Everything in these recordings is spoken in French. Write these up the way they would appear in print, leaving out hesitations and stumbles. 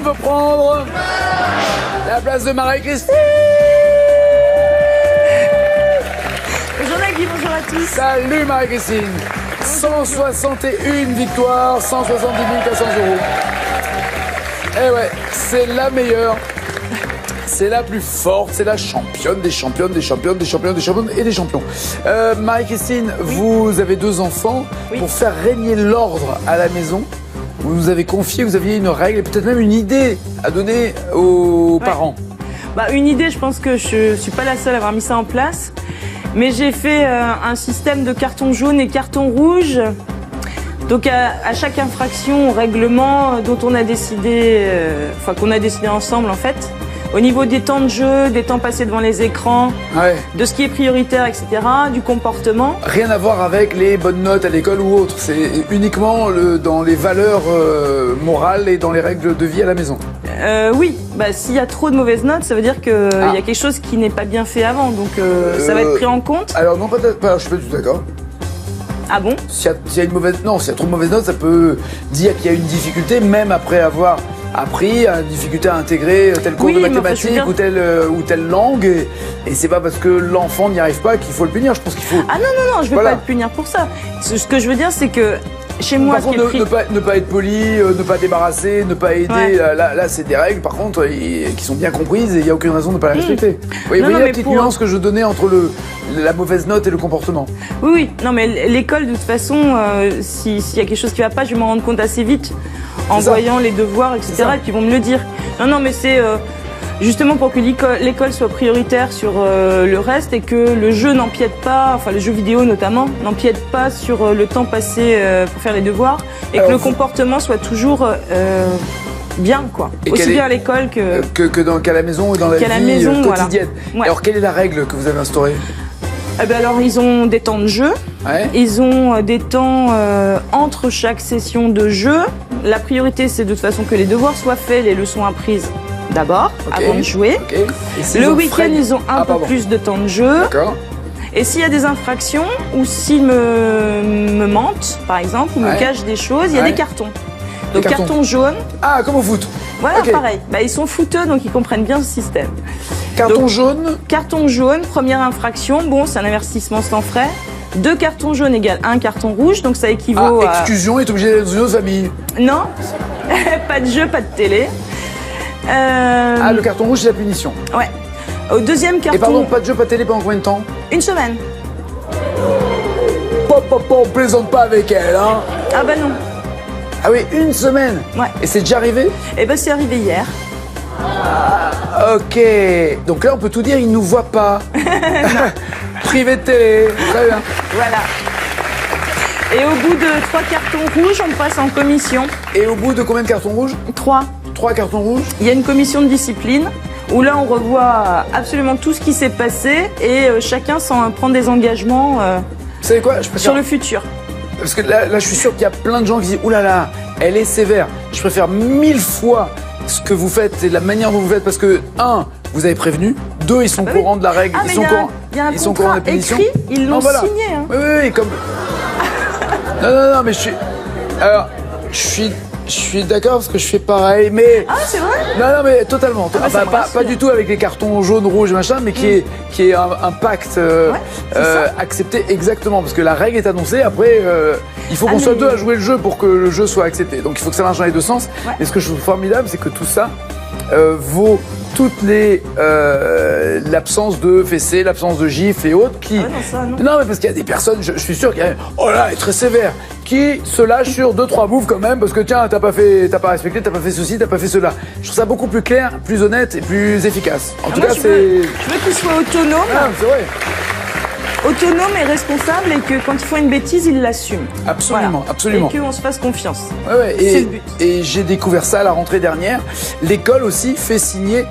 monde veut prendre la place de Marie-Christine. Bonjour Nagui, bonjour à tous. Salut Marie-Christine. 161 victoires, 170 400 euros. Eh ouais, c'est la meilleure. C'est la plus forte, c'est la championne des championnes, des championnes, des championnes, des championnes et des champions. Marie-Christine, oui. Vous avez 2 enfants. Oui. Pour faire régner l'ordre à la maison, vous nous avez confié, vous aviez une règle et peut-être même une idée à donner aux parents. Une idée, je pense que je suis pas la seule à avoir mis ça en place. Mais j'ai fait un système de carton jaune et carton rouge. Donc à chaque infraction au règlement dont on a décidé, qu'on a décidé ensemble en fait, au niveau des temps de jeu, des temps passés devant les écrans, de ce qui est prioritaire, etc., du comportement. Rien à voir avec les bonnes notes à l'école ou autre, c'est uniquement dans les valeurs morales et dans les règles de vie à la maison. Oui, s'il y a trop de mauvaises notes, ça veut dire qu'il y a quelque chose qui n'est pas bien fait avant, donc ça va être pris en compte. Alors non, je suis pas du tout d'accord. Ah bon? S'il y a trop de mauvaises notes, ça peut dire qu'il y a une difficulté, même après avoir appris, une difficulté à intégrer tel cours de mathématiques ou telle langue, et c'est pas parce que l'enfant n'y arrive pas qu'il faut le punir. Je pense qu'il faut. Ah non, je veux pas le punir pour ça. Ce que je veux dire, c'est que chez moi, par contre, ne pas être poli, ne pas débarrasser, ne pas aider, là c'est des règles par contre qui sont bien comprises et il n'y a aucune raison de ne pas les respecter. Vous voyez la petite nuance que je donnais entre la mauvaise note et le comportement. Oui, non mais l'école de toute façon, s'il y a quelque chose qui ne va pas, je vais m'en rendre compte assez vite en voyant les devoirs, etc. Et puis ils vont me le dire. Non mais c'est justement pour que l'école soit prioritaire sur le reste et que le jeu n'empiète pas, le jeu vidéo notamment, n'empiète pas sur le temps passé pour faire les devoirs et que le comportement soit toujours bien, quoi. Et aussi bien à l'école qu'à la maison ou dans la vie quotidienne. Voilà. Ouais. Alors quelle est la règle que vous avez instaurée? Alors ils ont des temps de jeu, ils ont des temps entre chaque session de jeu. La priorité c'est de toute façon que les devoirs soient faits, les leçons apprises d'abord, avant de jouer. Le week-end, ils ont un peu plus de temps de jeu. Et s'il y a des infractions, ou s'ils me mentent, par exemple, ou me cachent des choses, il y a des cartons. Donc carton jaune. Ah, comme au foot. Voilà, pareil. Ils sont footeux, donc ils comprennent bien ce système. Carton jaune. Carton jaune, première infraction. Bon, c'est un avertissement sans frais. 2 cartons jaunes égale 1 carton rouge, donc ça équivaut à... exclusion, est obligé d'être dans une autre famille. Non, pas de jeu, pas de télé. Le carton rouge, c'est la punition. Ouais. Au deuxième carton... Et pardon, pas de jeu, pas de télé pendant combien de temps? 1 semaine. On plaisante pas avec elle, hein? Ah bah non. Ah oui, 1 semaine? Ouais. Et c'est déjà arrivé? Eh ben c'est arrivé hier. Ok. Donc là, on peut tout dire, il nous voit pas. Privé de télé. Très bien. Voilà. Et au bout de 3 cartons rouges, on passe en commission. Et au bout de combien de cartons rouges? 3. 3 cartons rouges? Il y a une commission de discipline où là, on revoit absolument tout ce qui s'est passé et chacun prend des engagements vous savez quoi? Sur le futur. Parce que là, je suis sûr qu'il y a plein de gens qui disent « Ouh là là, elle est sévère. Je préfère 1000 fois ce que vous faites et la manière dont vous faites parce que, 1, vous avez prévenu, 2, ils sont au courant de la règle, ils sont au courant des punitions. Écrit, ils l'ont signé. Hein. Oui, comme... non, mais Alors, je suis d'accord parce que je fais pareil, mais... Ah, c'est vrai? Non, mais totalement. Pas du tout avec les cartons jaunes, rouges, machin, mais qui est un pacte accepté exactement. Parce que la règle est annoncée, après, il faut qu'on soit 2 à jouer le jeu pour que le jeu soit accepté. Donc il faut que ça marche dans les 2 sens. Ouais. Et ce que je trouve formidable, c'est que tout ça vaut toutes les l'absence de fessées, l'absence de gifles et autres qui... non, mais parce qu'il y a des personnes, je suis sûr qu'il y a... Oh là, elle est très sévère. Qui se lâche sur 2-3 moves quand même parce que tiens, t'as pas respecté, t'as pas fait ceci, t'as pas fait cela. Je trouve ça beaucoup plus clair, plus honnête et plus efficace. En tout cas, je veux qu'il soit autonome. Ah, c'est vrai. Autonome et responsable et que quand ils font une bêtise, ils l'assument. Absolument, absolument. Et qu'on se fasse confiance. Ouais, c'est le but. Et j'ai découvert ça à la rentrée dernière. L'école aussi fait signer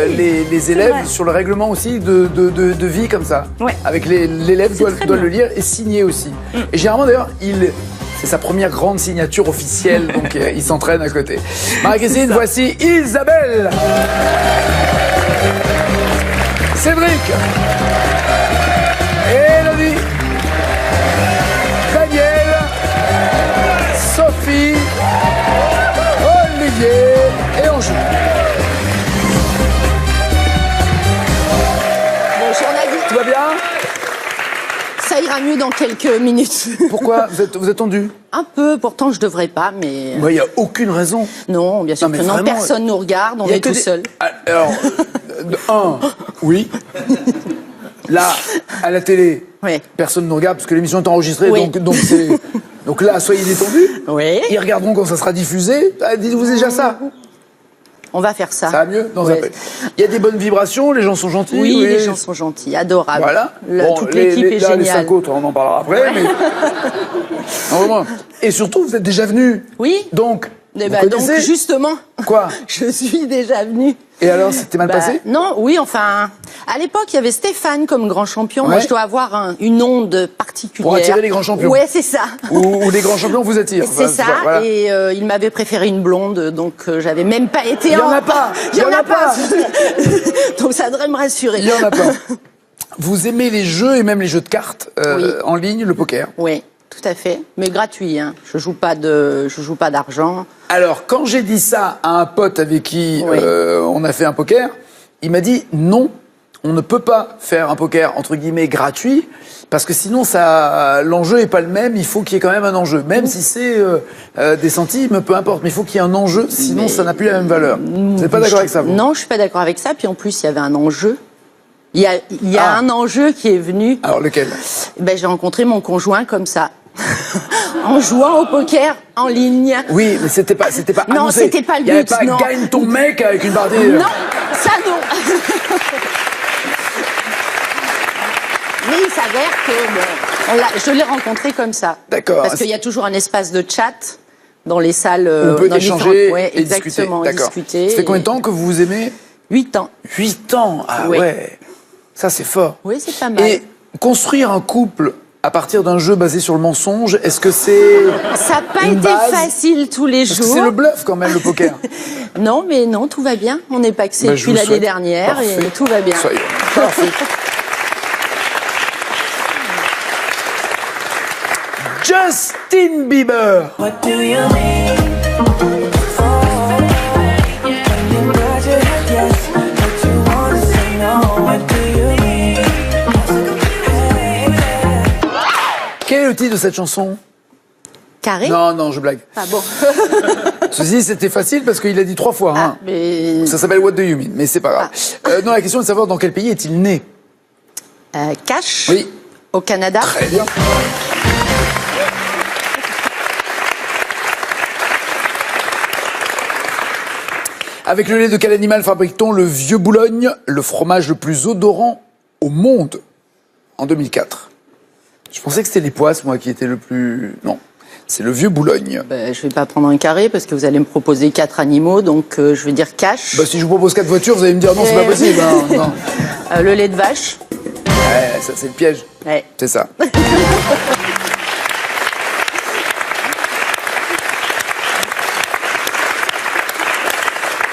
les élèves sur le règlement aussi de vie comme ça. Ouais. Avec l'élève doit le lire et signer aussi. Et généralement d'ailleurs, c'est sa première grande signature officielle, donc il s'entraîne à côté. Marie-Christine, voici Isabelle. Cédric. Élodie. Daniel. Sophie. Olivier. Et on Bonjour Nadine. Tout va bien? Ça ira mieux dans quelques minutes. Pourquoi? Vous êtes tendu? Un peu, pourtant je devrais pas, mais... Il n'y a aucune raison. Non, bien sûr Non, mais que non, vraiment, personne nous regarde, on est tout seul. Alors, oui. Là, à la télé, Oui. personne ne nous regarde parce que l'émission est enregistrée, Oui. donc là, soyez détendus. Oui. Ils regarderont quand ça sera diffusé. Dites-vous déjà ça. On va faire ça. Ça va mieux? Non, Oui. ça peut. Il y a des bonnes vibrations, les gens sont gentils. Oui, les gens sont gentils, adorables. Voilà. Toute l'équipe est là, géniale. Les 5 autres, on en parlera après. Mais... non, vraiment. Et surtout, vous êtes déjà venus. Oui. Donc, Eh vous ben, donc connaissez justement, Quoi? je suis déjà venue. Et alors, c'était mal passé? Non, oui, enfin, à l'époque, il y avait Stéphane comme grand champion. Ouais. Moi, je dois avoir une onde particulière. Pour attirer les grands champions. Ouais, c'est ça. Ou les grands champions vous attirent. C'est ça, voilà. et il m'avait préféré une blonde, donc j'avais même pas été Il y en a pas. Il y en a pas. Donc ça devrait me rassurer. Il y en a pas. Vous aimez les jeux et même les jeux de cartes Oui. en ligne, le poker? Oui, tout à fait, mais gratuit. Hein. Je joue pas d'argent. Alors, quand j'ai dit ça à un pote avec qui Oui. on a fait un poker, il m'a dit non, on ne peut pas faire un poker entre guillemets gratuit parce que sinon l'enjeu est pas le même. Il faut qu'il y ait quand même un enjeu, même si c'est des centimes, peu importe, mais il faut qu'il y ait un enjeu, sinon ça n'a plus la même valeur. Vous n'êtes pas d'accord avec ça, vous? Non, je suis pas d'accord avec ça. Puis en plus, il y avait un enjeu. Il y a un enjeu qui est venu. Alors lequel? Ben, j'ai rencontré mon conjoint comme ça. En jouant au poker en ligne. Oui, mais c'était pas Non, annoncé. c'était pas le Il y avait but, pas non. gagne ton mec avec une partie. Non, ça non. Mais il s'avère que je l'ai rencontré comme ça. D'accord. Parce qu'il y a toujours un espace de chat dans les salles. On peut dans échanger ouais, et discuter. exactement, D'accord. discuter. Ça fait combien de temps que vous vous aimez? 8 ans. 8 ans. Ah Oui. ouais. Ça c'est fort. Oui, c'est pas mal. Et construire un couple à partir d'un jeu basé sur le mensonge, est-ce que c'est Ça n'a pas une été base? facile tous les Parce que jours. c'est le bluff quand même, le poker. Non, mais non, tout va bien. On est paxé Bah, je depuis vous l'année souhaite. dernière Parfait. et tout va bien. Soyez parfait. Justin Bieber. What do you mean? Quel est le titre de cette chanson? Carré? Non, je blague. Ah bon. Ceci, c'était facile parce qu'il a dit 3 fois. Hein. Mais... Ça s'appelle What Do You Mean, mais c'est pas grave. Non, la question est de savoir dans quel pays est-il né? Cash? Oui. Au Canada? Très bien. Avec le lait de quel animal fabrique-t-on le Vieux Boulogne, le fromage le plus odorant au monde, en 2004? Je pensais que c'était les poisses, moi, qui étaient le plus... Non, c'est le Vieux Boulogne. Ben, je vais pas prendre un carré parce que vous allez me proposer 4 animaux, donc je vais dire cash. Bah, si je vous propose 4 voitures, vous allez me dire non, c'est pas possible. Hein, non. Le lait de vache. Ouais, ça, c'est le piège. Ouais. C'est ça.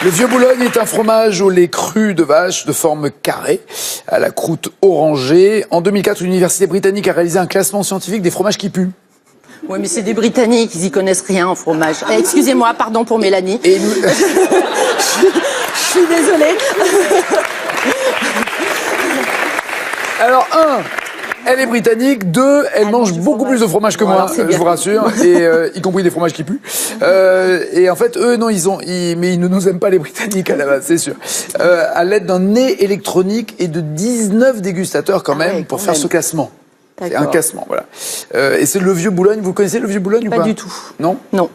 Le Vieux Boulogne est un fromage au lait cru de vache de forme carrée, à la croûte orangée. En 2004, une université britannique a réalisé un classement scientifique des fromages qui puent. Ouais, mais c'est des Britanniques, ils y connaissent rien en fromage. Excusez-moi, pardon pour Mélanie. Et nous... Je suis désolée. Alors, 1, elle est britannique. 2, elle mange mange du beaucoup fromage. plus de fromage que Bon, moi, alors, c'est je bien. vous rassure, et y compris des fromages qui puent. Et en fait, eux, non, mais ils ne nous aiment pas les Britanniques à la base, c'est sûr. À l'aide d'un nez électronique et de 19 dégustateurs quand même ouais, pour quand faire même. ce classement. C'est un D'accord. classement, voilà. Et c'est le Vieux Boulogne. Vous connaissez le Vieux Boulogne ou pas? Pas du tout. Non. Non.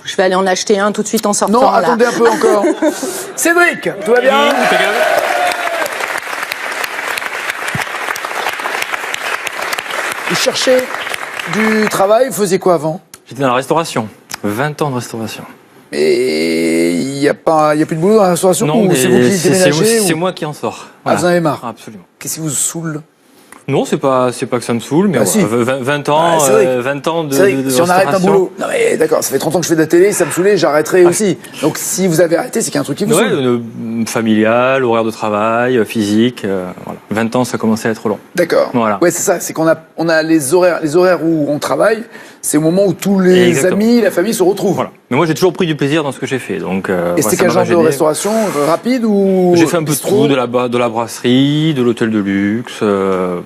Je vais aller en acheter un tout de suite en sortant. Non, là. attendez un peu encore. Cédric, tout va bien? Vous cherchez du travail, vous faisiez quoi avant? J'étais dans la restauration. 20 ans de restauration. Et il y a plus de boulot dans la restauration ou c'est vous qui déménagez c'est ou... moi qui en sors. Ah, vous en avez marre? Absolument. Qu'est-ce qui vous saoule? Non, c'est pas que ça me saoule, mais Ah, si. 20 ans, Ah, c'est vrai. 20 ans de C'est vrai que si on arrête un restauration. boulot... Non mais d'accord, ça fait 30 ans que je fais de la télé, ça me saoulait, j'arrêterai aussi. Donc si vous avez arrêté, c'est qu'il y a un truc qui vous Ouais, saoule. familial, horaire de travail, physique, voilà. 20 ans, ça commençait à être long. D'accord. Voilà. Ouais, c'est ça, c'est qu'on a les horaires où on travaille, c'est au moment où tous les Exactement. amis, la famille se retrouvent. Voilà. Mais moi, j'ai toujours pris du plaisir dans ce que j'ai fait. Donc, Et c'était quel genre de restauration rapide ou J'ai fait un peu de bistrot tout, de la brasserie, de l'hôtel de luxe,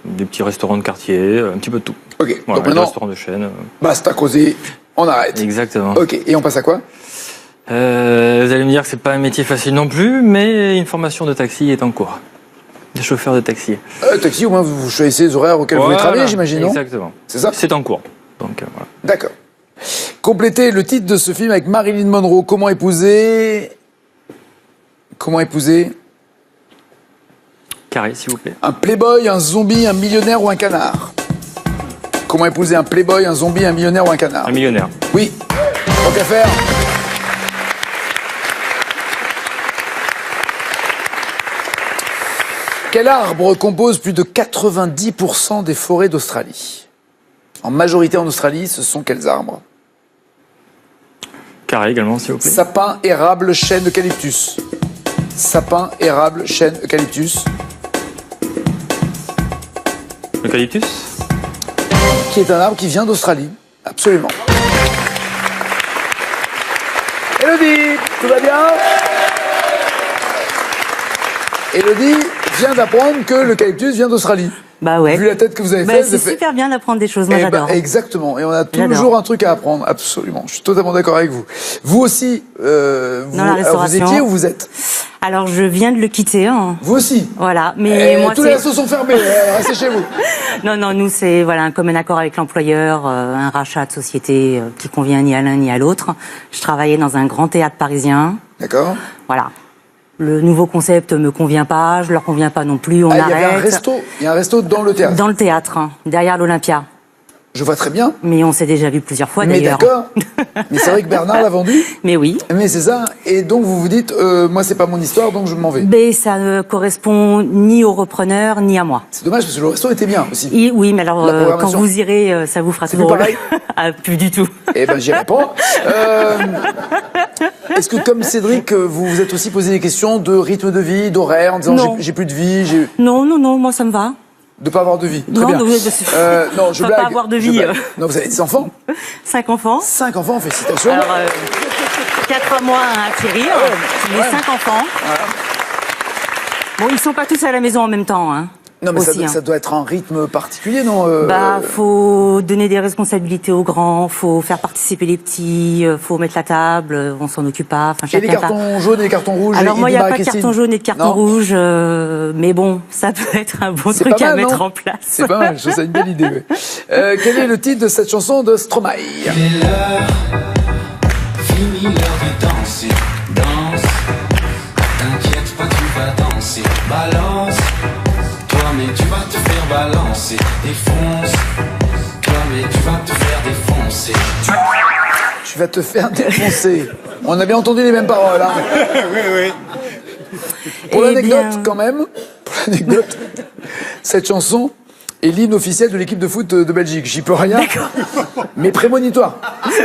des petits restaurants de quartier, un petit peu de tout. Ok, Voilà, donc des maintenant, restaurants de chaîne. basta causer, on arrête. Exactement. Ok, et on passe à quoi? Vous allez me dire que c'est pas un métier facile non plus, mais une formation de taxi est en cours. Des chauffeurs de taxi. Taxi, au moins vous choisissez les horaires auxquels vous voulez travailler, j'imagine, non? Exactement. C'est ça? C'est en cours. Donc, voilà. D'accord. Complétez le titre de ce film avec Marilyn Monroe. Comment épouser? Carré, s'il vous plaît. Un playboy, un zombie, un millionnaire ou un canard? Comment épouser un playboy, un zombie, un millionnaire ou un canard? Un millionnaire. Oui. Tant qu'à faire. Quel arbre compose plus de 90% des forêts d'Australie? En majorité en Australie, ce sont quels arbres? Carré également, s'il vous plaît. Sapin, érable, chêne, eucalyptus. Sapin, érable, chêne, eucalyptus. Eucalyptus. Qui est un arbre qui vient d'Australie. Absolument. Élodie, tout va bien? Élodie vient d'apprendre que l'eucalyptus vient d'Australie. Bah ouais. Vu la tête que vous avez Bah, faite, c'est vous avez fait- super bien d'apprendre des choses, moi Eh ben, j'adore. exactement. Et on a J'adore. toujours un truc à apprendre. Absolument. Je suis totalement d'accord avec vous. Vous aussi, Dans la alors, vous restauration. étiez ou vous êtes? Alors je viens de le quitter, hein. Vous aussi. Voilà, mais Et moi tous les restos sont fermés. Restez chez vous. non, nous c'est voilà un commun accord avec l'employeur, un rachat de société qui convient ni à l'un ni à l'autre. Je travaillais dans un grand théâtre parisien. D'accord. Voilà. Le nouveau concept me convient pas, je leur conviens pas non plus, on Ah, il y arrête. avait un resto. Il y a un resto dans le théâtre. Dans le théâtre, hein, derrière l'Olympia. Je vois très bien. Mais on s'est déjà vu plusieurs fois Mais d'ailleurs. d'accord. Mais c'est vrai que Bernard l'a vendu. Mais oui. Mais c'est ça. Et donc vous vous dites, moi c'est pas mon histoire, donc je m'en vais. Mais ça ne correspond ni au repreneur ni à moi. C'est dommage parce que le resto était bien aussi. Oui, mais alors La quand programmation. vous irez, ça vous fera C'est tout plus drôle. pareil Ah, plus du tout. Eh ben j'y réponds. Est-ce que comme Cédric, vous vous êtes aussi posé des questions de rythme de vie, d'horaire, en disant Non. j'ai plus de vie, j'ai Non, moi ça me va. de pas avoir de vie. Très Non, bien. non, oui, non, je Faut pas blague. avoir de je vie. blague. Non, vous avez des enfants? 5 enfants. 5 enfants, félicitations. Alors, 4 mois à Thierry, mais ouais. 5 enfants. Bon, ils sont pas tous à la maison en même temps, hein. Non, mais aussi, ça doit être un rythme particulier, non? Faut donner des responsabilités aux grands, faut faire participer les petits, faut mettre la table, on s'en occupe pas. Enfin, Et les cartons jaunes et les cartons rouges? Alors moi, il n'y a pas de Marie-Christine carton jaune et de carton Non. rouge, mais bon, ça peut être un bon C'est truc pas à mal, mettre non en place. C'est pas mal, je trouve ça une belle idée. Ouais. Quel est le titre de cette chanson de Stromae? Fini l'heure de danser, danse. T'inquiète pas, tu vas danser, balance. Toi, mais tu vas te faire balancer, défonce. Toi, mais tu vas te faire défoncer. Tu vas te faire défoncer. On a bien entendu les mêmes paroles, hein. Oui. Pour Eh l'anecdote, bien. quand même, cette chanson est l'hymne officiel de l'équipe de foot de Belgique. J'y peux rien, mais prémonitoire.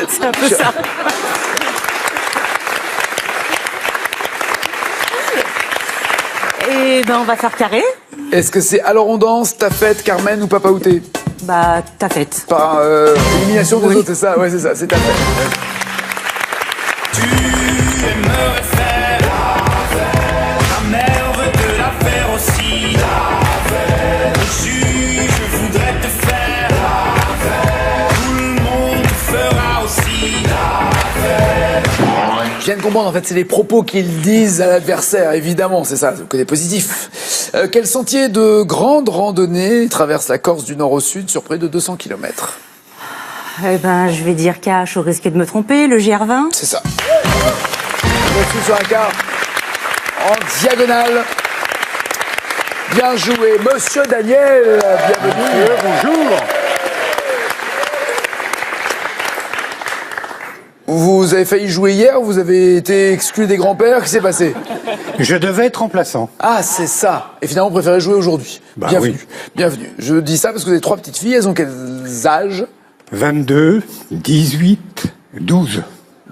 C'est un peu ça. Et ben on va faire carré. Est-ce que c'est Alors on danse, Ta fête, Carmen ou Papa Outé? Bah ta fête. Par élimination des Oui. autres, c'est ça? Ouais, c'est ça, c'est Ta fête. Tu aimerais faire la fête. Ta mère veut te la faire aussi. La fête. Le juge voudrait te faire la fête. Tout le monde te fera aussi la fête. Je viens de comprendre, en fait, c'est les propos qu'ils disent à l'adversaire, évidemment, c'est ça, le côté positif. Quel sentier de grande randonnée traverse la Corse du nord au sud sur près de 200 km? Eh ben je vais dire cash au risque de me tromper, le GR20. C'est ça. On retrouve sur un quart en diagonale. Bien joué, Monsieur Daniel. Bienvenue. Bonjour. Vous avez failli jouer hier, vous avez été exclu des grands-pères, qu'est-ce qui s'est passé? Je devais être remplaçant. Ah, c'est ça. Et finalement, vous préférez jouer aujourd'hui. Bah Bienvenue. oui. Bienvenue. Je dis ça parce que vous avez 3 petites filles, elles ont quels âges? 22, 18, 12.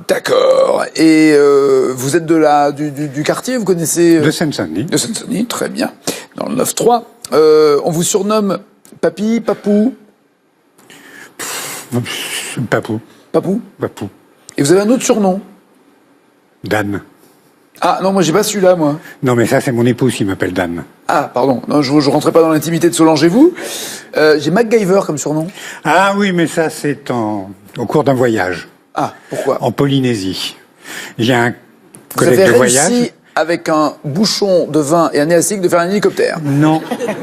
D'accord. Et vous êtes du quartier, vous connaissez De Seine-Saint-Denis. de Seine-Saint-Denis, très bien. Dans le 9-3. On vous surnomme Papy, Papou. Papou. Papou. Papou. Et vous avez un autre surnom? Dan. Ah non, moi j'ai pas celui-là, moi. Non, mais ça, c'est mon épouse qui m'appelle Dan. Ah, pardon. Non, je rentrais pas dans l'intimité de Solange et vous. J'ai MacGyver comme surnom. Ah oui, mais ça, c'est au cours d'un voyage. Ah, pourquoi? En Polynésie. J'ai un Vous collègue avez de réussi, voyage. avec un bouchon de vin et un élastique, de faire un hélicoptère. Non.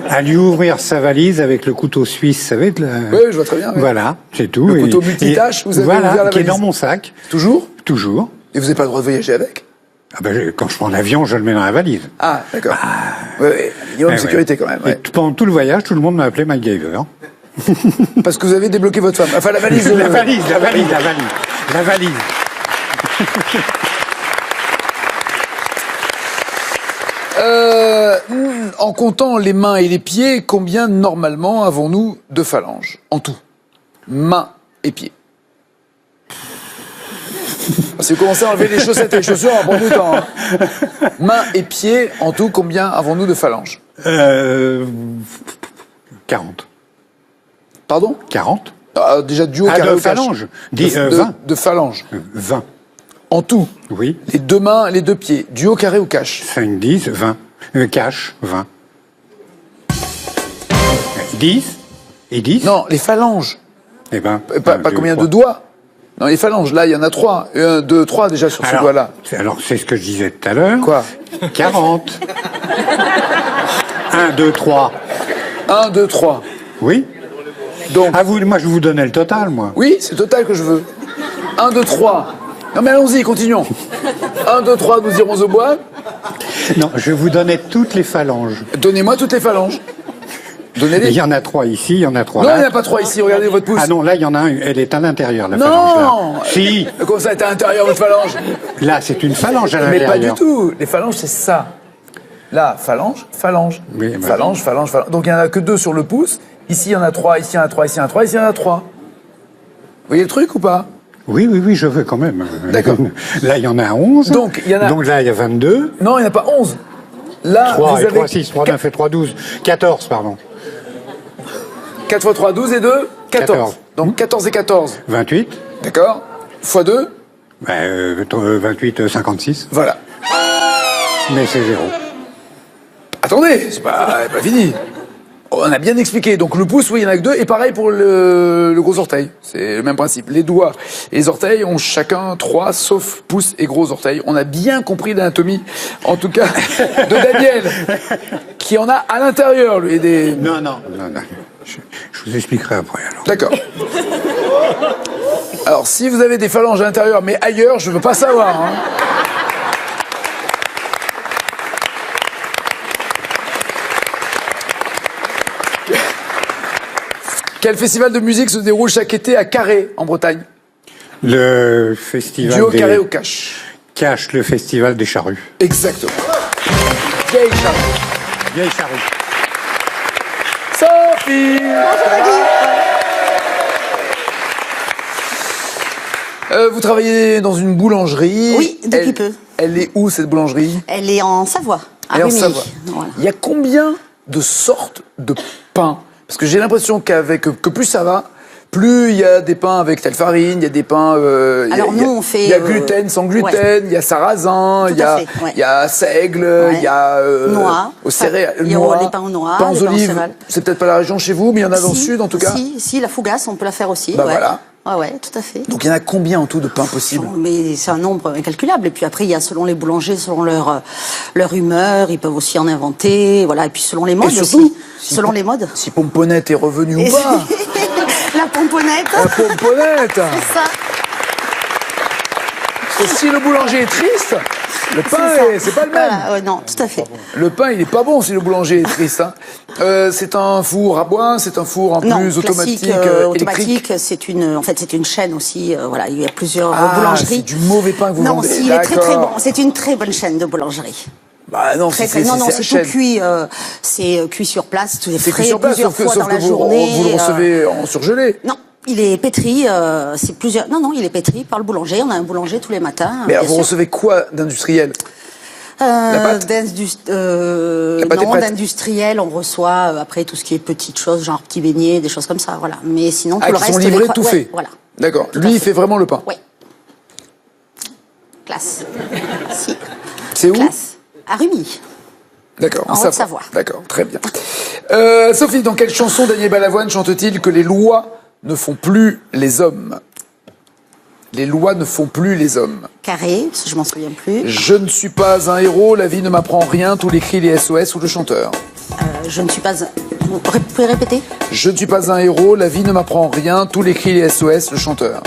À lui ouvrir sa valise avec le couteau suisse, vous savez. Oui, je vois très bien. Oui. Voilà, c'est tout. Le couteau multitâche, vous avez ouvert la voilà, qui est valise. dans mon sac. Toujours? Toujours. Et vous n'avez pas le droit de voyager avec? Ah ben, quand je prends l'avion, je le mets dans la valise. Ah, d'accord. Oui, oui. Minimum de sécurité quand même. Et Ouais. pendant tout le voyage, tout le monde m'a appelé MacGyver. Parce que vous avez débloqué votre femme. Enfin, la valise. La valise. La valise. En comptant les mains et les pieds, combien normalement avons-nous de phalanges? En tout. Mains et pieds. Si vous commencez à enlever les chaussettes et les chaussures, on va prendre du temps. Hein. Mains et pieds, en tout, combien avons-nous de phalanges? 40. Pardon? 40. Déjà duo, Ah, carré de ou cache. phalanges. De, 20. de phalanges. 20. En tout. Oui. Les deux mains, les deux pieds. Duo, carré ou cache? 5, 10, 20. Cash, 20. 10 et 10. Non, les phalanges. Eh ben, Pas combien de doigts? Non, les phalanges, là, il y en a 3. 1, 2, 3 déjà sur ce doigt-là. Alors, c'est ce que je disais tout à l'heure. Quoi? 40. 1, 2, 3. 1, 2, 3. Oui. Donc, Ah, vous, moi, je vous donnais le total, moi. oui, c'est total que je veux. 1, 2, 3. Non, mais allons-y, continuons. 1, 2, 3, nous irons au bois. Non, je vous donnais toutes les phalanges. Donnez-moi toutes les phalanges. Il Donnez-les. y en a 3 ici, il y en a 3 Non, là. il n'y en a pas 3 ici, regardez votre pouce. Ah non, là, il y en a un, elle est à l'intérieur, la phalange. Non. Là. Si, Comment ça, est à l'intérieur, votre phalange? là, c'est une phalange à Mais l'intérieur. pas du tout. Les phalanges, c'est ça. Là, phalange, phalange. Oui, bah. Phalange, phalange, phalange. Donc, il n'y en a que 2 sur le pouce. Ici, il y en a 3, ici, il y en a 3, ici, il y en a 3, ici, il y en a 3. Vous voyez le truc ou pas? Oui, je veux quand même. D'accord. Là, il y en a 11. Donc, il y en a- Donc là, il y a 22. Non, il n'y en a pas 11. Là, 3 vous et avez 3, 6, 3, 9 et 3, 12. 14, pardon. 4 x 3, 12 et 2, 14. 14. Donc 14 et 14. 28. D'accord? x 2, 28, 56. voilà. Mais c'est 0. Attendez, c'est pas fini. On a bien expliqué. Donc le pouce, oui, il n'y en a que 2. Et pareil pour le gros orteil. C'est le même principe. Les doigts et les orteils ont chacun 3, sauf pouce et gros orteil. On a bien compris l'anatomie, en tout cas, de Daniel, qui en a à l'intérieur, lui, des... Non. Je vous expliquerai après, alors. D'accord. Alors, si vous avez des phalanges à l'intérieur, mais ailleurs, je veux pas savoir. Hein. Quel festival de musique se déroule chaque été à Carré, en Bretagne? Le festival Duo, des... carré ou cache? Cache, le festival des charrues. Exactement. Vieille charrue. Vieille charrue. Sophie! Vous travaillez dans une boulangerie. Oui, depuis peu. Elle est où, cette boulangerie? Elle est en Savoie, à Elle est en Rumilly. Savoie. Voilà. Il y a combien de sortes de pains? Parce que j'ai l'impression que plus ça va, plus il y a des pains avec telle farine, il y a des pains... Alors nous, on fait... Il y a gluten, sans gluten, il y a sarrasin, il y a, fait, ouais. il y a seigle, Ouais. il y a... Noix. Aux céréales, Il y a noix, les pains aux noix, pains aux les pains au olives. céréales. C'est peut-être pas la région chez vous, mais il y en a dans le sud, en tout cas. Si, la fougasse, on peut la faire aussi. Bah ouais. voilà. Ouais, tout à fait. Donc il y en a combien en tout de pains possibles? Mais c'est un nombre incalculable. Et puis après, il y a selon les boulangers, selon leur humeur, ils peuvent aussi en inventer. Voilà. Et puis selon les modes surtout, aussi. Selon les modes. Si Pomponnette est revenue ou Et pas. La pomponnette. La Pomponnette. C'est ça. Et si le boulanger est triste, le pain, c'est pas le même. Voilà, ouais, non, tout à fait. Le pain, il est pas bon si le boulanger est triste. Hein. C'est un four à bois, c'est un four en Non, plus automatique, classique, électrique. automatique, c'est une chaîne aussi. Voilà, il y a plusieurs Ah, boulangeries. c'est du mauvais pain que vous non, vendez. si, il est très très bon. D'accord. C'est une très bonne chaîne de boulangerie. Bah non, Très, c'est très, non, la c'est chaîne. tout cuit. C'est cuit sur place, tout est C'est frais cuit sur place, plusieurs fois sauf dans que la vous journée. le recevez en surgelé. Non, il est pétri. C'est plusieurs. Non, il est pétri par le boulanger. On a un boulanger tous les matins. Mais alors, bien vous sûr. recevez quoi d'industriel? La pâte La pâte est Non, prête. d'industriel, on reçoit après tout ce qui est petites choses, genre petits beignets, des choses comme ça, voilà. Mais sinon, tout le qui reste... sont livrés tout ouais, fait. Voilà. D'accord. Tout à Lui, il fait. fait vraiment le pain. Oui. Classe. Si. C'est où? Classe. À Rumi. D'accord. En Haute-Savoie. D'accord, très bien. Sophie, dans quelle chanson Daniel Balavoine chante-t-il que les lois ne font plus les hommes? Les lois ne font plus les hommes. Carré, parce que je m'en souviens plus. Je ne suis pas un héros, la vie ne m'apprend rien, tous les cris, les SOS ou le chanteur. Je ne suis pas... Vous pouvez répéter? Je ne suis pas un héros, la vie ne m'apprend rien, tous les cris, les SOS, le chanteur.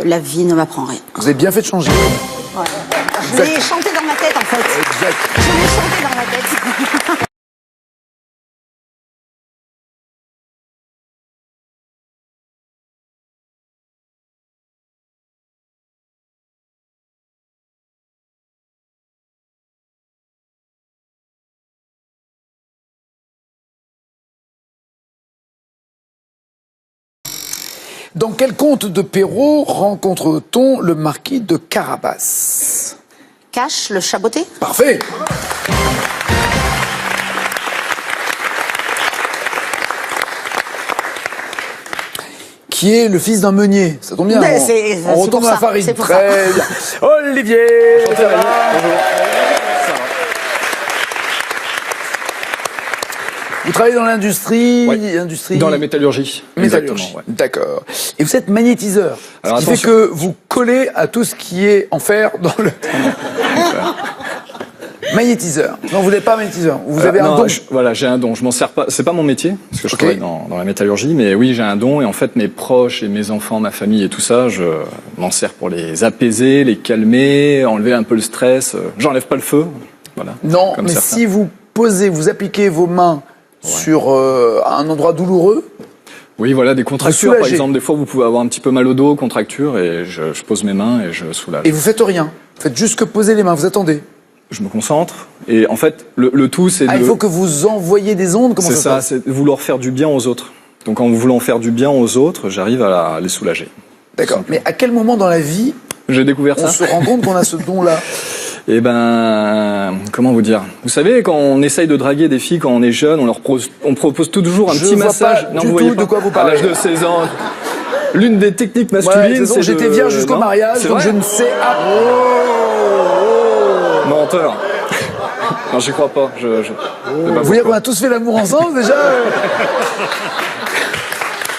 La vie ne m'apprend rien. Vous avez bien fait de changer. Ouais. Je l'ai chanté dans ma tête, en fait. Exact. Je l'ai chanté dans ma tête. Dans quel conte de Perrault rencontre-t-on le marquis de Carabas? Cache, le chaboté? Parfait. Qui est le fils d'un meunier? Ça tombe bien. Mais on c'est retourne pour dans la ça, farine. c'est pour Très ça. bien. Olivier. ça va Vous travaillez dans l'industrie, Oui. industrie Dans la métallurgie. métallurgie. Exactement, ouais. D'accord. Et vous êtes magnétiseur. Alors, ce qui fait attention. que vous collez à tout ce qui est en fer dans le. Magnétiseur. Non, vous n'êtes pas magnétiseur. Vous avez un non, don. Voilà, j'ai un don. Je m'en sers pas. C'est pas mon métier, parce que je Ok. travaille dans la métallurgie, mais oui, j'ai un don. Et en fait, mes proches et mes enfants, ma famille et tout ça, je m'en sers pour les apaiser, les calmer, enlever un peu le stress. J'enlève pas le feu. Voilà. Non, Comme mais certains. si vous posez, vous appliquez vos mains sur un endroit douloureux, Oui, voilà, des contractures, par soulagez. exemple. Des fois, vous pouvez avoir un petit peu mal au dos, contracture, et je pose mes mains et je soulage. et vous faites rien. Vous faites juste que poser les mains, vous attendez. Je me concentre. Et en fait, le tout, c'est Ah, de... il faut que vous envoyiez des ondes, comment C'est ça se ça, passe c'est vouloir faire du bien aux autres. Donc en voulant faire du bien aux autres, j'arrive à les soulager. D'accord. Mais à quel moment dans la vie J'ai découvert on ça. se rend compte qu'on a ce don-là? Eh ben, comment vous dire? Vous savez, quand on essaye de draguer des filles quand on est jeune, on propose toujours un Je petit vois massage. pas du tout de quoi vous parlez. À l'âge de 16 ans. L'une des techniques Ouais, masculines, c'est c'est j'étais de- vierge jusqu'au non mariage, C'est donc vrai je ne sais. Ah, Menteur. Non, j'y crois pas. Je sais pas vous voulez dire pourquoi. qu'on a tous fait l'amour ensemble déjà?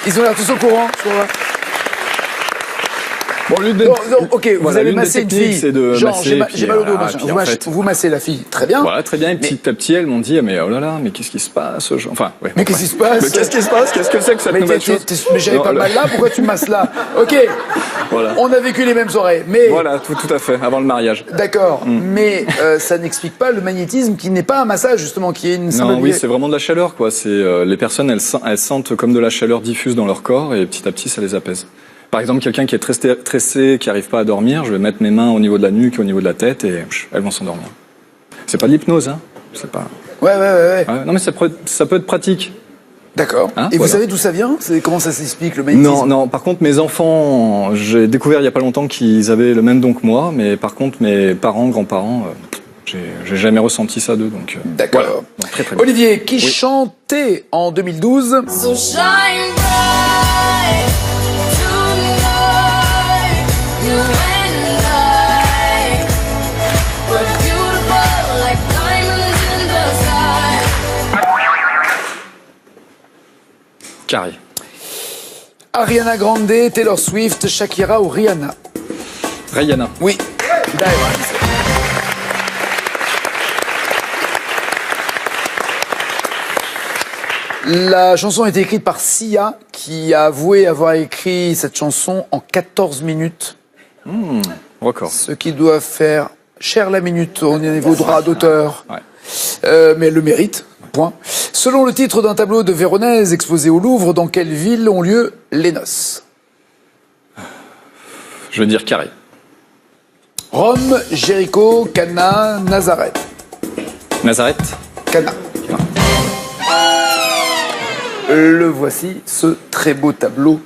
Ils ont l'air tous au courant. je crois. Bon, l'une des- Non, non, ok, vous Voilà, avez l'une des massé une techniques, fille. c'est de Genre, masser, j'ai puis mal au dos, voilà, machin. puis Vous, en fait- vous massez la fille, très bien. Voilà, très bien. Et petit à petit, elles m'ont dit, mais oh là là, mais qu'est-ce qui se passe? Enfin, ouais. Mais qu'est-ce qui se passe? Mais qu'est-ce qui se passe? Qu'est-ce que c'est que cette Mais, nouvelle chose? mais j'avais Non, pas le- mal là, pourquoi tu masses là? Ok, Voilà. on a vécu les mêmes soirées, mais Voilà, tout à fait, avant le mariage. d'accord, mais ça n'explique pas le magnétisme qui n'est pas un massage justement, qui est une Non, symbolique. oui, c'est vraiment de la chaleur, quoi. C'est les personnes, elles sentent comme de la chaleur diffuse dans leur corps et petit à petit, ça les apaise. Par exemple, quelqu'un qui est très stressé, qui n'arrive pas à dormir, je vais mettre mes mains au niveau de la nuque, au niveau de la tête et elles vont s'endormir. C'est pas de l'hypnose, hein. C'est pas. Ouais. Ouais, non, mais ça peut être pratique. D'accord. Hein, Et vous voilà. savez d'où ça vient? Comment ça s'explique le magnétisme? Non, non. Par contre, mes enfants, j'ai découvert il y a pas longtemps qu'ils avaient le même don que moi, mais par contre, mes parents, grands-parents, j'ai jamais ressenti ça d'eux, donc. D'accord. Voilà. Donc, très très bien. Olivier, qui chantait en 2012 So shine bright tonight, you and I. We're beautiful like diamonds in the sky. Carré. Ariana Grande, Taylor Swift, Shakira ou Rihanna? Rihanna. Oui. La chanson a été écrite par Sia, qui a avoué avoir écrit cette chanson en 14 minutes. Record. Ce qui doit faire cher la minute au niveau droit d'auteur. Ouais. Mais elle le mérite. Point. Selon le titre d'un tableau de Véronèse exposé au Louvre, dans quelle ville ont lieu les noces? Je veux dire carré. Rome, Jéricho, Cana, Nazareth. Nazareth. Cana. Le voici, ce très beau tableau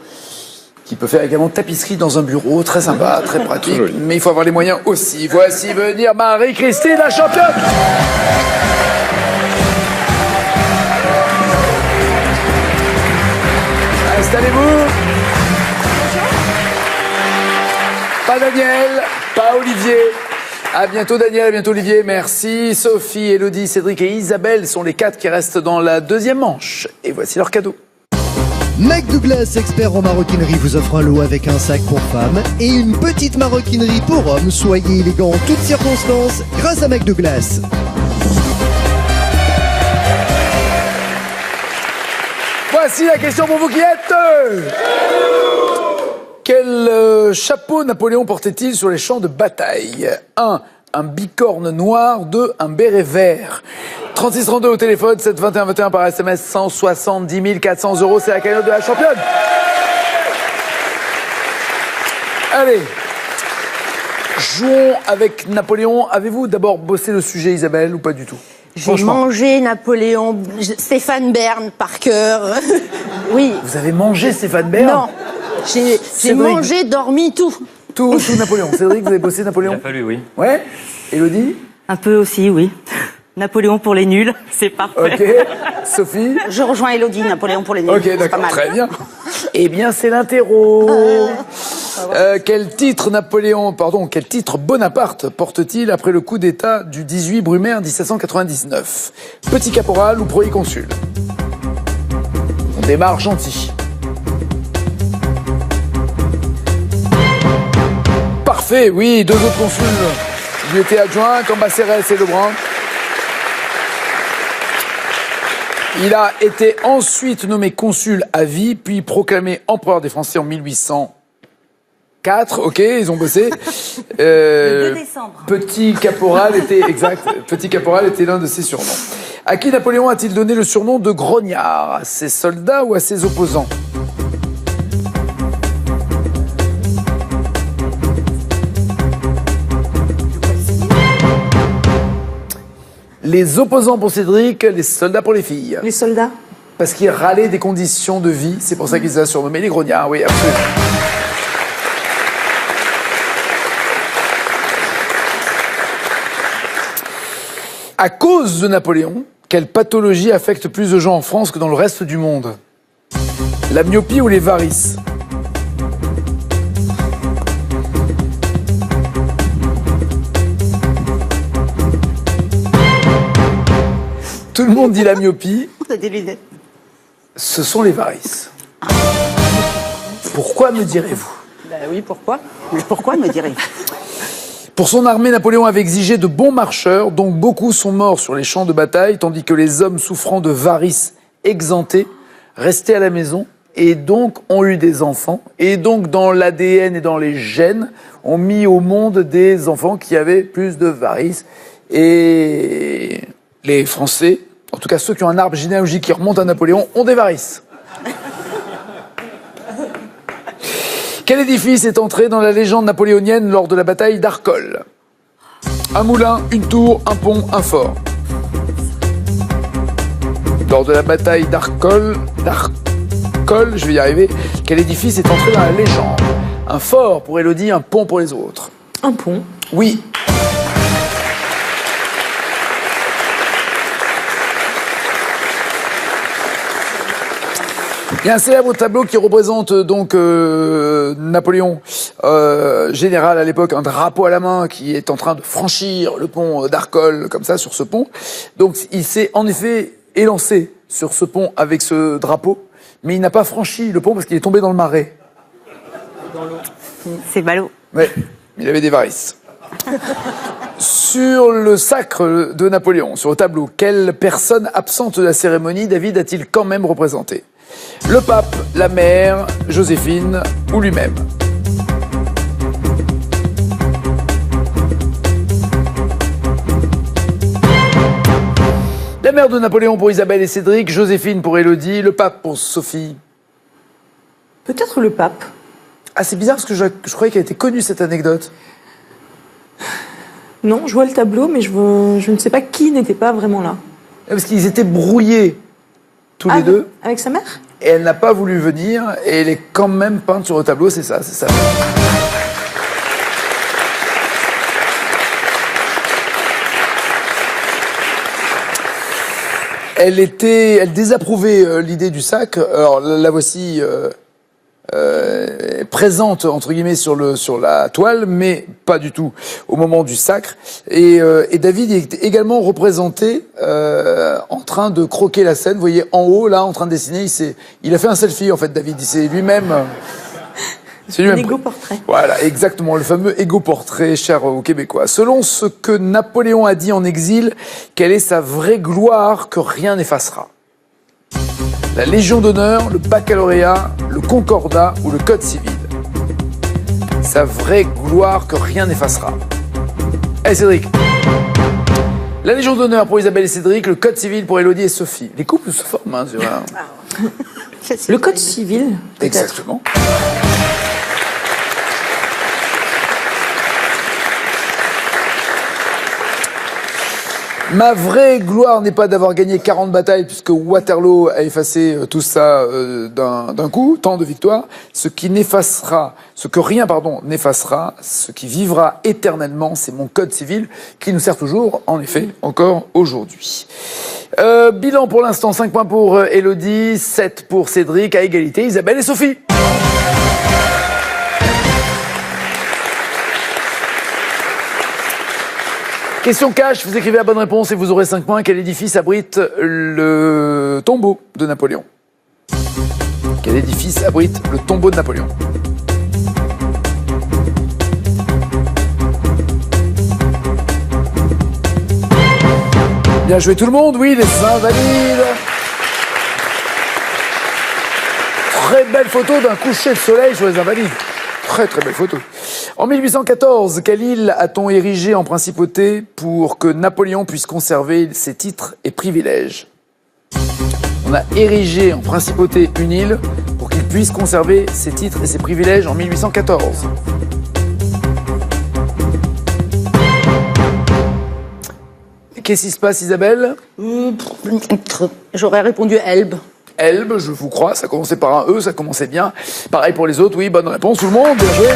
qui peut faire également tapisserie dans un bureau, très sympa, très pratique, mais il faut avoir les moyens aussi. Voici venir Marie-Christine, la championne. Installez-vous. Pas Daniel, pas Olivier. À bientôt Daniel, à bientôt Olivier. Merci. Sophie, Élodie, Cédric et Isabelle sont les 4 qui restent dans la deuxième manche. Et voici leur cadeau. Mac Douglas, expert en maroquinerie, vous offre un lot avec un sac pour femmes et une petite maroquinerie pour hommes. Soyez élégants en toutes circonstances grâce à Mac Douglas. Voici la question pour vous qui êtes. Quel chapeau Napoléon portait-il sur les champs de bataille? 1. Un bicorne noir. 2. Un béret vert. 3632 au téléphone, 7 21 21 par SMS, 170 400 €, c'est la cagnotte de la championne. Allez, jouons avec Napoléon. Avez-vous d'abord bossé le sujet, Isabelle, ou pas du tout? J'ai mangé Napoléon, Stéphane Bern par cœur. Oui. Vous avez mangé Stéphane Bern? Non. J'ai mangé, dormi, tout. Tout Napoléon. Cédric, vous avez bossé Napoléon? Il a fallu, oui. Ouais. Élodie? Un peu aussi, oui. Napoléon pour les nuls, c'est parfait. Ok. Sophie? Je rejoins Élodie, Napoléon pour les nuls. Ok, d'accord, très bien. Eh bien, c'est l'interro. Quel titre Bonaparte porte-t-il après le coup d'État du 18 Brumaire 1799? Petit caporal ou proconsul? On démarre gentil. Parfait, oui, 2 autres consuls lui étaient adjoints, Cambacérès et Lebrun. Il a été ensuite nommé consul à vie, puis proclamé empereur des Français en 1804. Ok, ils ont bossé. Le 2 décembre. Petit caporal était l'un de ses surnoms. À qui Napoléon a-t-il donné le surnom de grognard? À ses soldats ou à ses opposants? Les opposants pour Cédric, les soldats pour les filles. Les soldats? Parce qu'ils râlaient des conditions de vie, c'est pour ça qu'ils les ont surnommés les grognards, oui, absolument. À cause de Napoléon, quelle pathologie affecte plus de gens en France que dans le reste du monde? La myopie ou les varices? Tout le monde dit la myopie. On a des lunettes. Ce sont les varices. Pourquoi me direz-vous? Oui, pourquoi? Mais pourquoi me direz-vous? Pour son armée, Napoléon avait exigé de bons marcheurs, donc beaucoup sont morts sur les champs de bataille, tandis que les hommes souffrant de varices exemptés restaient à la maison et donc ont eu des enfants. Et donc dans l'ADN et dans les gènes, ont mis au monde des enfants qui avaient plus de varices. Et les Français, en tout cas ceux qui ont un arbre généalogique qui remonte à Napoléon, ont des varices. Quel édifice est entré dans la légende napoléonienne lors de la bataille d'Arcole? Un moulin, une tour, un pont, un fort. Lors de la bataille d'Arcole, je vais y arriver, quel édifice est entré dans la légende? Un fort pour Élodie, un pont pour les autres. Un pont? Oui. Il y a un célèbre tableau qui représente donc Napoléon, général à l'époque, un drapeau à la main qui est en train de franchir le pont d'Arcole, comme ça, sur ce pont. Donc il s'est en effet élancé sur ce pont avec ce drapeau, mais il n'a pas franchi le pont parce qu'il est tombé dans le marais. Dans l'eau. C'est ballot. Oui, il avait des varices. Sur le sacre de Napoléon, sur le tableau, quelle personne absente de la cérémonie David a-t-il quand même représenté? Le pape, la mère, Joséphine ou lui-même? La mère de Napoléon pour Isabelle et Cédric, Joséphine pour Élodie, le pape pour Sophie. Peut-être le pape. Ah, c'est bizarre parce que je croyais qu'elle était connue cette anecdote. Non, je vois le tableau, mais je ne sais pas qui n'était pas vraiment là. Parce qu'ils étaient brouillés, tous les deux. Avec sa mère? Et elle n'a pas voulu venir, et elle est quand même peinte sur le tableau, c'est ça. Elle désapprouvait l'idée du sac. Alors la voici présente entre guillemets sur la toile, mais pas du tout au moment du sacre. Et David est également représenté en train de croquer la scène. Vous voyez en haut là, en train de dessiner. Il a fait un selfie en fait. David, c'est lui-même. C'est lui-même. Égo-portrait. Voilà, exactement, le fameux égo-portrait cher aux Québécois. Selon ce que Napoléon a dit en exil, quelle est sa vraie gloire que rien n'effacera? La Légion d'honneur, le baccalauréat, le concordat ou le code civil? Sa vraie gloire que rien n'effacera. Allez Cédric. La Légion d'honneur pour Isabelle et Cédric, le code civil pour Élodie et Sophie. Les couples se forment, hein, sur un... Le code civil, exactement. Ma vraie gloire n'est pas d'avoir gagné 40 batailles, puisque Waterloo a effacé tout ça d'un coup, tant de victoires. Ce que rien n'effacera, ce qui vivra éternellement, c'est mon code civil, qui nous sert toujours, en effet, encore aujourd'hui. Bilan pour l'instant, 5 points pour Élodie, 7 pour Cédric, à égalité, Isabelle et Sophie. Question cash, vous écrivez la bonne réponse et vous aurez 5 points. Quel édifice abrite le tombeau de Napoléon? Quel édifice abrite le tombeau de Napoléon? Bien joué tout le monde, oui, les Invalides. Très belle photo d'un coucher de soleil sur les Invalides. Très très belle photo. En 1814, quelle île a-t-on érigée en principauté pour que Napoléon puisse conserver ses titres et privilèges? On a érigé en principauté une île pour qu'il puisse conserver ses titres et ses privilèges en 1814. Qu'est-ce qui se passe, Isabelle? J'aurais répondu Elbe. Elbe, je vous crois, ça commençait par un E, ça commençait bien. Pareil pour les autres, oui, bonne réponse, tout le monde, bien joué.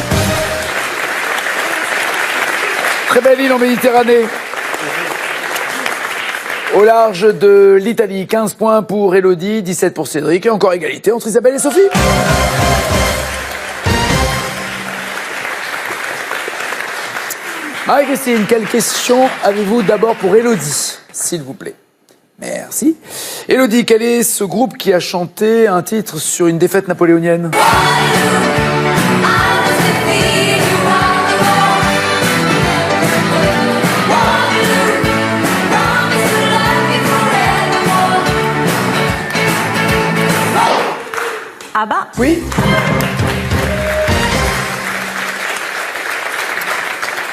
Très belle île en Méditerranée. Au large de l'Italie, 15 points pour Élodie, 17 pour Cédric, et encore égalité entre Isabelle et Sophie. Marie-Christine, quelle question avez-vous d'abord pour Élodie, s'il vous plaît? Merci. Élodie, quel est ce groupe qui a chanté un titre sur une défaite napoléonienne? Ah bah. Oui.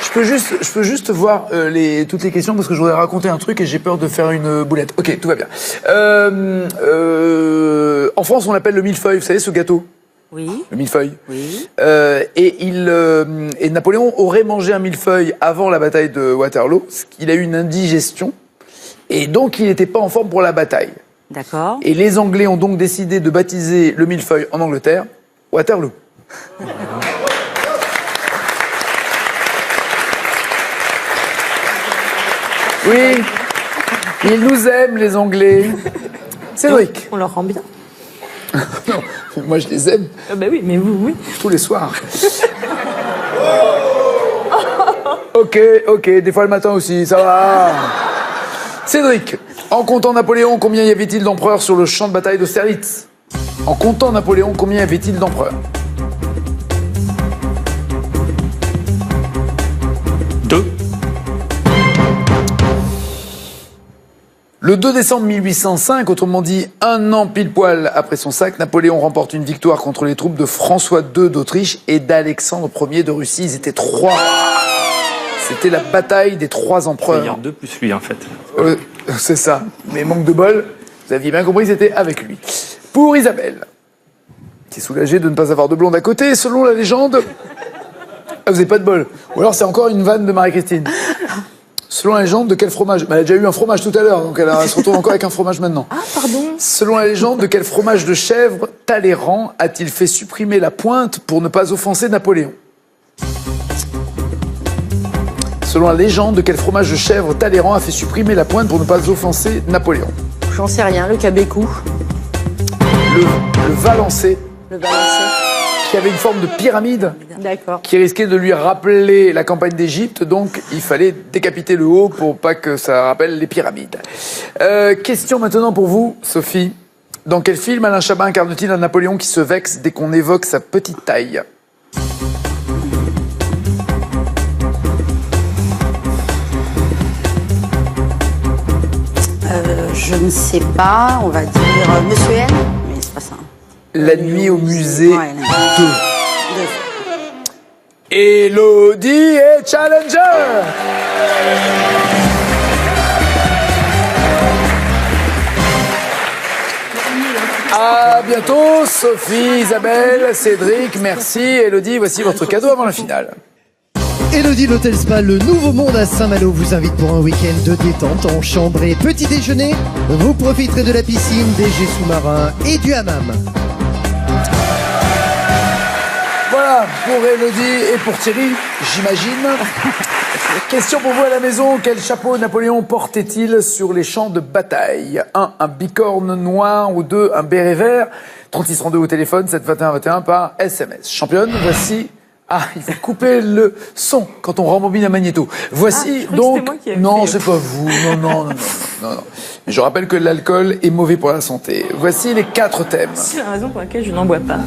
Je peux juste voir toutes les questions parce que je voudrais raconter un truc et j'ai peur de faire une boulette. Ok, tout va bien. En France, on l'appelle le millefeuille. Vous savez ce gâteau? Oui. Le millefeuille. Oui. Et Napoléon aurait mangé un millefeuille avant la bataille de Waterloo. Il a eu une indigestion et donc il n'était pas en forme pour la bataille. D'accord. Et les Anglais ont donc décidé de baptiser le millefeuille en Angleterre Waterloo. Oui, ils nous aiment, les Anglais. Cédric. On leur rend bien. Non, moi je les aime. Bah oui, mais vous, oui. Tous les soirs. Ok, des fois le matin aussi, ça va. Cédric, en comptant Napoléon, combien y avait-il d'empereurs sur le champ de bataille d'Austerlitz? En comptant Napoléon, combien y avait-il d'empereurs? 2. Le 2 décembre 1805, autrement dit un an pile poil après son sac, Napoléon remporte une victoire contre les troupes de François II d'Autriche et d'Alexandre Ier de Russie. Ils étaient 3. C'était la bataille des 3 empereurs. C'est-à-dire 2 plus lui en fait. C'est ça. Mais manque de bol, vous aviez bien compris, c'était avec lui. Pour Isabelle, qui est soulagée de ne pas avoir de blonde à côté, selon la légende... Ah, vous n'avez pas de bol. Ou alors c'est encore une vanne de Marie-Christine. Selon la légende, de quel fromage? Elle a déjà eu un fromage tout à l'heure, donc elle se retrouve encore avec un fromage maintenant. Ah, pardon. Selon la légende, de quel fromage de chèvre Talleyrand a-t-il fait supprimer la pointe pour ne pas offenser Napoléon? Selon la légende, de quel fromage de chèvre Talleyrand a fait supprimer la pointe pour ne pas offenser Napoléon? J'en sais rien, le cabécou. Le Valençay, Le balancé. qui avait une forme de pyramide, D'accord. qui risquait de lui rappeler la campagne d'Égypte, donc il fallait décapiter le haut pour pas que ça rappelle les pyramides. Question maintenant pour vous, Sophie. Dans quel film Alain Chabat incarne-t-il un Napoléon qui se vexe dès qu'on évoque sa petite taille? Je ne sais pas, on va dire Monsieur N, mais c'est pas ça. La nuit au musée Ouais, 2. Élodie est challenger. À bientôt, Sophie, Isabelle, Cédric, merci. Élodie, voici votre cadeau avant la finale. Elodie l'Hôtel Spa, le nouveau monde à Saint-Malo vous invite pour un week-end de détente en chambre et petit déjeuner. Vous profiterez de la piscine, des jets sous-marins et du hammam. Voilà, pour Élodie et pour Thierry, j'imagine. Question pour vous à la maison. Quel chapeau Napoléon portait-il sur les champs de bataille? 1. Un bicorne noir ou 2. Un béret vert. 3632 au téléphone, 721-21 par SMS. Championne, voici... Ah, il faut couper le son quand on rembobine un magnéto. Voici donc... Non, c'est pas vous. Non. Mais je rappelle que l'alcool est mauvais pour la santé. Voici les 4 thèmes. C'est la raison pour laquelle je n'en bois pas.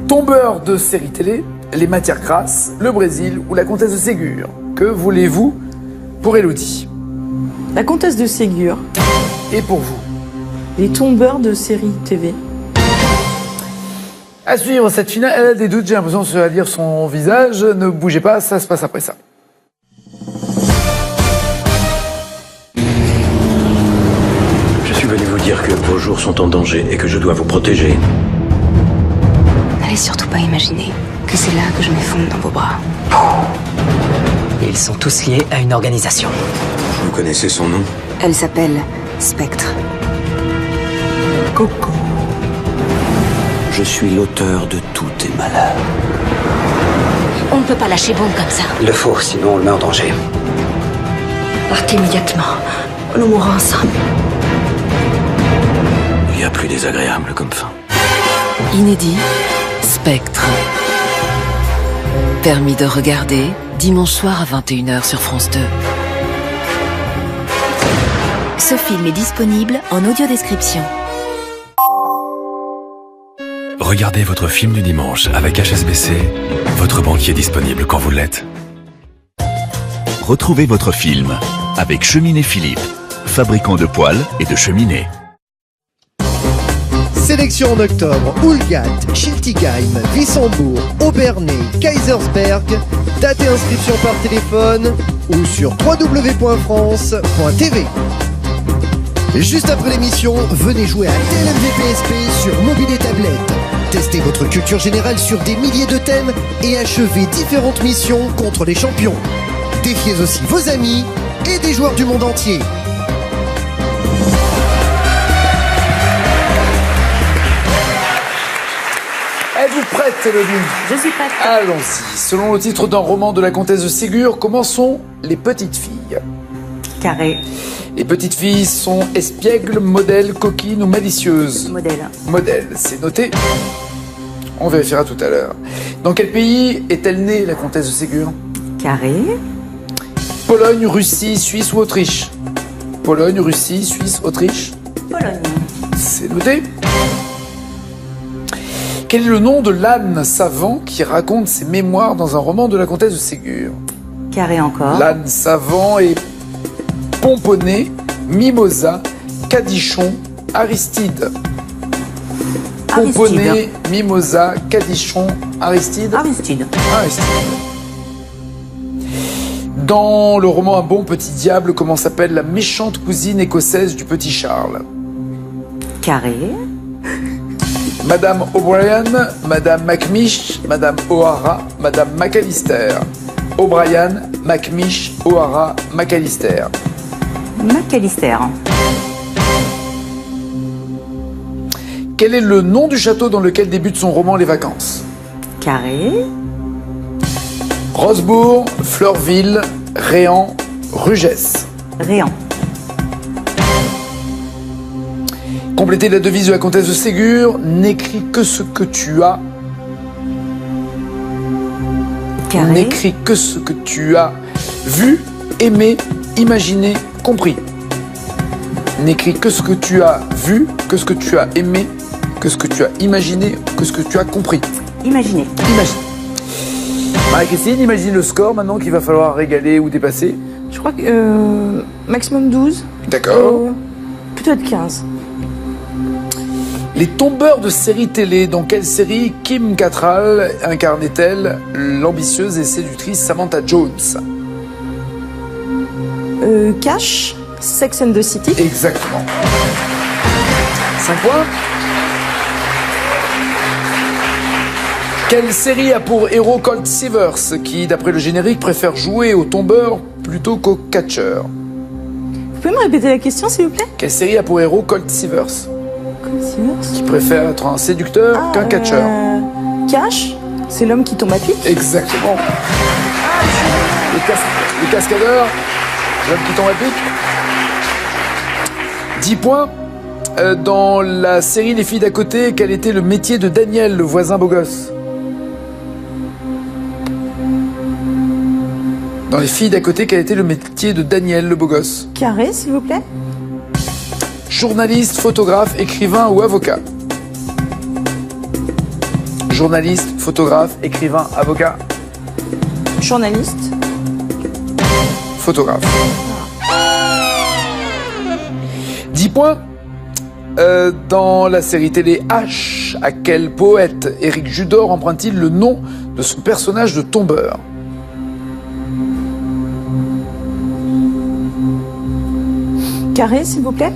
Tombeur de séries télé, les matières grasses, le Brésil ou la comtesse de Ségur. Que voulez-vous pour Élodie? La comtesse de Ségur. Et pour vous? Les tombeurs de séries TV. À suivre cette finale, elle a des doutes, j'ai l'impression de lire son visage. Ne bougez pas, ça se passe après ça. Je suis venu vous dire que vos jours sont en danger et que je dois vous protéger. N'allez surtout pas imaginer que c'est là que je m'effondre dans vos bras. Ils sont tous liés à une organisation. Vous connaissez son nom? Elle s'appelle Spectre. Coucou. Je suis l'auteur de tous tes malheurs. On ne peut pas lâcher bombe comme ça. Il le faut, sinon on le met en danger. Partez immédiatement. Nous mourrons ensemble. Il y a plus désagréable comme fin. Inédit, Spectre. Permis de regarder, dimanche soir à 21h sur France 2. Ce film est disponible en audio-description. Regardez votre film du dimanche avec HSBC, votre banquier disponible quand vous l'êtes. Retrouvez votre film avec Cheminée Philippe, fabricant de poêles et de cheminées. Sélection en octobre, Oulgat, Schiltigheim, Wissembourg, Obernai, Kaisersberg. Date et inscription par téléphone ou sur www.france.tv. Juste après l'émission, venez jouer à TLMV PSP sur mobile et tablette. Testez votre culture générale sur des milliers de thèmes et achevez différentes missions contre les champions. Défiez aussi vos amis et des joueurs du monde entier. Êtes-vous prête, Élodie? Je suis prête. Allons-y. Selon le titre d'un roman de la comtesse de Ségur, comment sont les petites filles? Carré. Les petites filles sont espiègles, modèles, coquines ou malicieuses? Modèle. Modèle, c'est noté. On vérifiera tout à l'heure. Dans quel pays est-elle née, la comtesse de Ségur? Carré. Pologne, Russie, Suisse ou Autriche? Pologne, Russie, Suisse, Autriche? Pologne. C'est noté. Quel est le nom de l'âne savant qui raconte ses mémoires dans un roman de la comtesse de Ségur? Carré encore. L'âne savant est Pomponné, Mimosa, Cadichon, Aristide. Pomponné, Mimosa, Cadichon, Aristide. Aristide. Dans le roman Un bon petit diable, comment s'appelle la méchante cousine écossaise du petit Charles? Carré. Madame O'Brien, Madame McMish, Madame O'Hara, Madame McAllister. O'Brien, McMish, O'Hara, McAllister. McAllister. Quel est le nom du château dans lequel débute son roman Les Vacances? Carré. Rosebourg, Fleurville, Réan, Rugès. Réan. Complétez la devise de la comtesse de Ségur. N'écris que ce que tu as. Carré. N'écris que ce que tu as vu, aimé, imaginé, compris. N'écris que ce que tu as vu, que ce que tu as aimé, que ce que tu as imaginé, que ce que tu as compris. Imaginé. Imagine. Marie-Christine, imagine le score maintenant qu'il va falloir régaler ou dépasser. Je crois que maximum 12. D'accord. Peut-être 15. Les tombeurs de séries télé, dans quelle série Kim Cattrall incarnait-elle l'ambitieuse et séductrice Samantha Jones? Cash, Sex and the City. Exactement. 5 points. Quelle série a pour héros Colt Seavers, qui, d'après le générique, préfère jouer au tombeur plutôt qu'au catcheur? Vous pouvez me répéter la question, s'il vous plaît? Quelle série a pour héros Colt Seavers, qui préfère être un séducteur qu'un catcheur? Cash, c'est l'homme qui tombe à pic. Exactement. Les cascadeurs, l'homme qui tombe à pic. 10 points. Dans la série Les filles d'à côté, quel était le métier de Daniel, le voisin beau gosse? Dans Les filles d'à côté, quel était le métier de Daniel, le beau gosse? Carré, s'il vous plaît. Journaliste, photographe, écrivain ou avocat? Journaliste, photographe, écrivain, avocat? Journaliste. Photographe. 10 points. Dans la série télé H, à quel poète Éric Judor emprunte-t-il le nom de son personnage de tombeur? Carré, s'il vous plaît.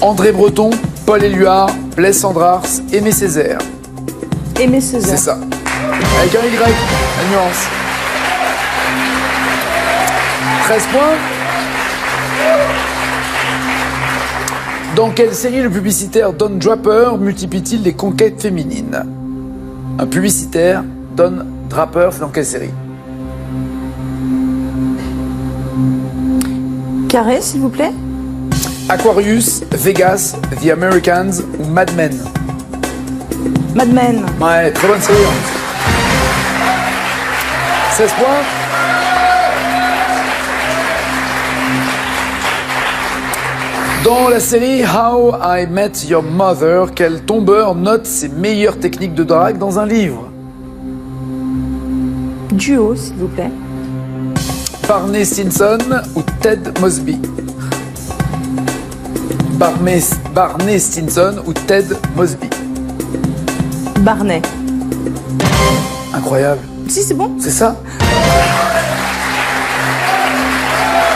André Breton, Paul Éluard, Blaise Cendrars, Aimé Césaire. Aimé Césaire. C'est ça. Avec un Y, la nuance. 13 points. Dans quelle série le publicitaire Don Draper multiplie-t-il les conquêtes féminines? Un publicitaire, Don Draper, c'est dans quelle série? Carré, s'il vous plaît. Aquarius, Vegas, The Americans ou Mad Men? Mad Men. Ouais, très bonne série. 16 points. Dans la série How I Met Your Mother, quel tombeur note ses meilleures techniques de drague dans un livre? Duo, s'il vous plaît. Barney Stinson ou Ted Mosby? Barney Stinson ou Ted Mosby? Barney. Incroyable. Si, c'est bon. C'est ça?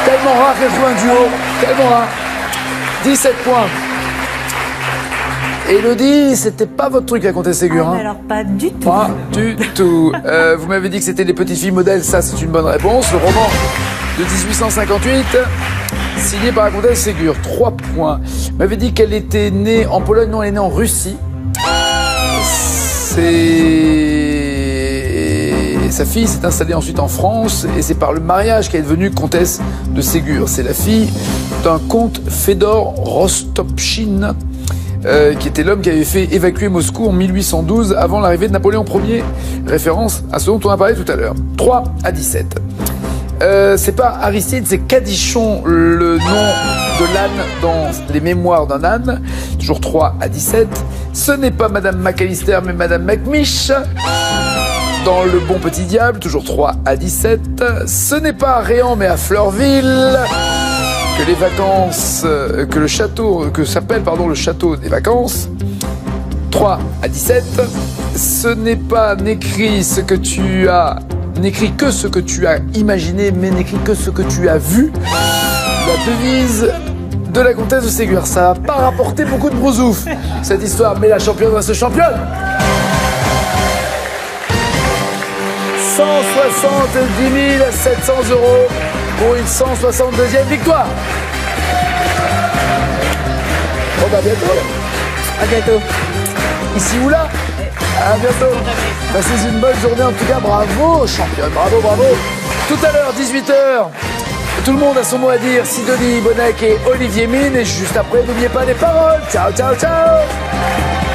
Tellement rare qu'elle joue un duo. Tellement rare. 17 points. Elodie, c'était pas votre truc à compter Ségur, hein? Alors, pas du tout. Pas du tout. Vous m'avez dit que c'était les petites filles modèles, ça c'est une bonne réponse. Le roman de 1858, signé par la comtesse Ségur. 3 points. Vous m'avez dit qu'elle était née en Pologne, non, elle est née en Russie. Sa fille s'est installée ensuite en France et c'est par le mariage qu'elle est devenue comtesse de Ségur. C'est la fille d'un comte Fédor Rostopchine, qui était l'homme qui avait fait évacuer Moscou en 1812 avant l'arrivée de Napoléon Ier. Référence à ce dont on a parlé tout à l'heure. 3 à 17. C'est pas Aristide, c'est Cadichon, le nom de l'âne dans les mémoires d'un âne. Toujours 3 à 17. Ce n'est pas Madame McAllister, mais Madame McMish. Dans Le Bon Petit Diable, toujours 3 à 17. Ce n'est pas à Réan, mais à Fleurville que les vacances, que le château, que s'appelle, pardon, le château des vacances. 3 à 17. Ce n'est pas n'écris que ce que tu as imaginé, mais n'écris que ce que tu as vu. La devise de la comtesse de Ségur. Ça n'a pas rapporté beaucoup de brousouf, cette histoire, mais la championne reste championne. 5 170 700 € pour une 162e victoire. Bon bah bientôt. À bientôt. Ici ou là. À bientôt. Passez une bonne journée en tout cas. Bravo championne, bravo, bravo. Tout à l'heure, 18h. Tout le monde a son mot à dire. Sidonie Bonnec et Olivier Mine. Et juste après, n'oubliez pas les paroles. Ciao, ciao, ciao.